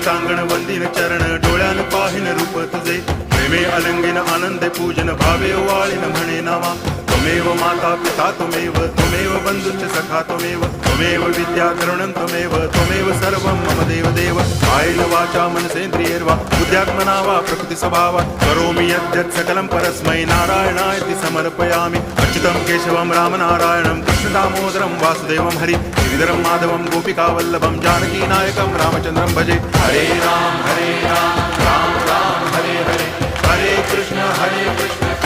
कांगण वंदिन चरण डोळ्यान पाहिन रूप तुझे प्रेमे अलंगिन आनंदे पूजन भावे वाळीन म्हणे नामा त्वमेव माता पिता त्वमेव बंधुश्च सखा त्वमेव विद्या द्रविणं त्वमेव सर्वं मम देव कायेन वाचा मनसेन्द्रियैर्वा बुद्ध्यात्मना वा प्रकृति स्वभावात् करोमि यद्यत् सकलं परस्मै नारायणायति समर्पयामि अच्युतं केशवं रामनारायणं कृष्णदामोदरं वासुदेवं हरि गिरिधरं माधवं गोपिकावल्लभं जानकीनायकं रामचन्द्रं भजे हरे राम राम राम हरे हरे हरे कृष्ण